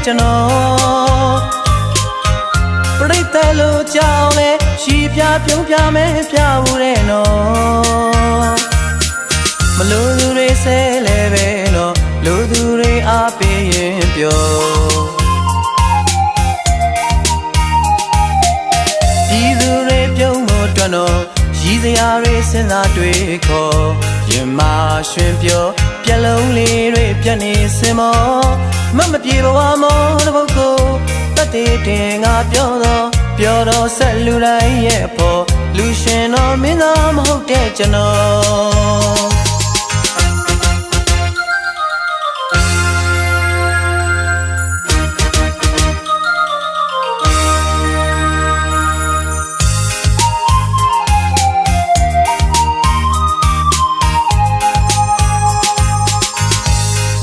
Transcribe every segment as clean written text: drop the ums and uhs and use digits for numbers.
ကျွန်တော်ပရိသတ်လိုကြောင်းလဲရှိပြပြုံးပြမဲပြဘူးတဲ့နော်မလို့သူတွေဆဲလဲပဲနော်လူသူတွေအားပေးရင်ပြောဒီသူတွေပြုံးဖို့အတွက်နော်ရည်စရာတွေစဉ်းစားတွေးခေါ်ရင်မရွှင်ပြောပြလုံးလေးတွေပြတ်နေစင်မောမပြေဘဝမောတပုတ်ကိုတတ်တဲ့တင်ငါပြောတော့ဆက်လူတိုင်းရဲ့ဖို့လူရှင်တော်မင်းသားမဟုတ်တဲ့ကျွန်တော်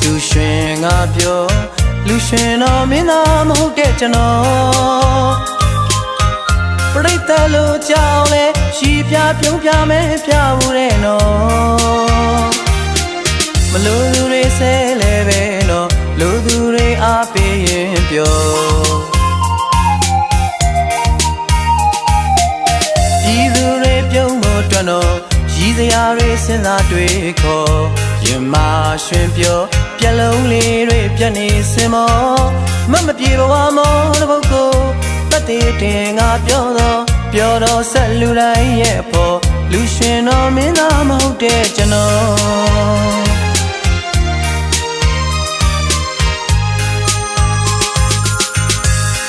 လူရှင်ငါပြောလူရှင်တော်မင်းသားမဟုတ်တဲ့ကျွန်တော်ပရိသတ်လိုကြောင်းလဲရှိပြပြုံးပြမဲပြဘူးတဲ့နော်မလို့သူတွေဆဲလဲပဲနော်လူသူတွေအားပေးရင်ပြောဒီသူတွေပြုံးဖို့အတွက်နော်ရည်စရာတွေစဉ်းစားတွေးခေါ်ရင်မရွှင်ပြောပြလုံးလေးတွေပြတ်နေစင်မောမပြေဘဝမောတပုတ်ကိုတတ်တဲ့တင်ငါပြောတော့ဆက်လူတိုင်းရဲ့ဖို့လူရှင်တော်မင်းသားမဟုတ်တဲ့ကျွန်တော်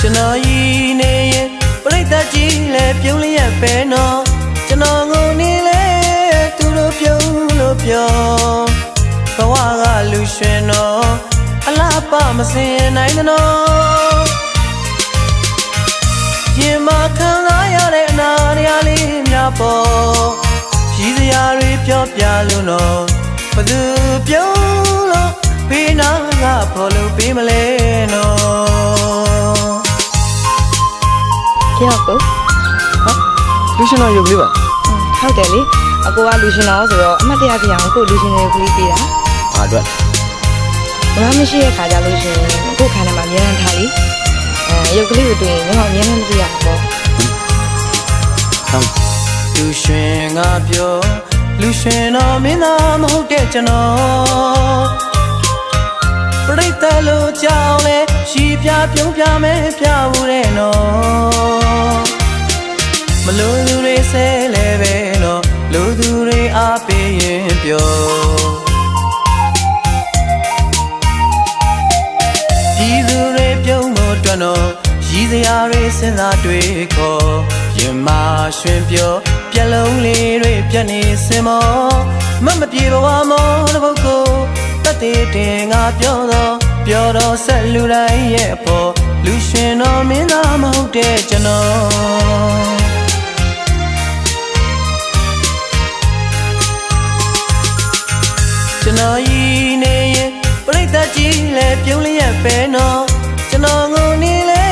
ကျွန်တော်ရည်နေရင်ပရိသတ်ကြီးလဲပြုံးလျက်ပဲနော်ကျွန်တော်ငုံနေလဲသူတို့ပြုံးလို့ပြောဘဝကလူရှင်တော်အလားပမစင်နိုင်နော်ရင်မခံစားရတဲ့အနာတရားလေးများပေါ်ရည်စရာတွေပြောပြလို့နော်ဘသူပြုံးလို့ဘေးနာကဖော်လို့ပေးမလဲနော်ကြောက်ကိုလူရှင်တော်ရုပ်လေးပါဟုတ်တယ်လေအကိုကလူရှင်တော်ဆိုတော့အမှတ်တရပြအောင်ကိုလူရှင်တွေကိုလေးပေးတာဘာအတွက်ဘာမှမရှိတဲ့ခါကြလို့ရှင်ကိုခန္ဓာမှာမြဲတမ်းထားလေရုပ်ကလေးကိုတွေ့ရင်ညီမမြဲတမ်းမသိရဘူးဟုတ်လူရှင်ငါပြောလူရှင်တော်မင်းသားမဟုတ်တဲ့ကျွန်တော်ပရိသတ်လိုကြောင်းလဲရှိပြပြုံးပြမဲပြဘူးတဲ့နော်မလို့သူတွေဆဲလဲပဲနော်လူသူတွေအားပေးရင်ပြောဒီသူတွေပြုံးဖို့အတွက်နော်ရည်စရာတွေစဉ်းစားတွေးခေါ်ရင်မရွှင်ပြောပြလုံးလေးတွေပြတ်နေစင်မောမပြေဘဝမောတပုတ်ကိုတတ်တဲ့တင်ငါပြောတော့ဆက်လူတိုင်းရဲ့ဖို့လူရှင်တော်မင်းသားမဟုတ်တဲ့ကျွန်တော်ကျွန်တော်ရည်နေရင်ပရိသတ်ကြီးလဲပြုံးလျက်ပဲနော်ကျွန်တော်ငုံနေလဲ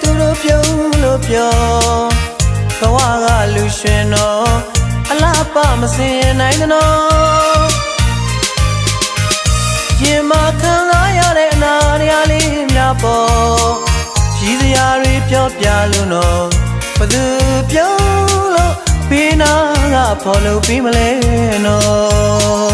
သူတို့ပြုံးလို့ပြောဘဝကလူရှင်တော်အလားပမစင်နိုင်နော်ရင်မခံစားရတဲ့အနာတရားလေးများပေါ်ရည်စရာတွေပြောပြလို့နော်ဘသူပြုံးလို့ဘေးနာကဖော်လို့ပြီးမလဲနော်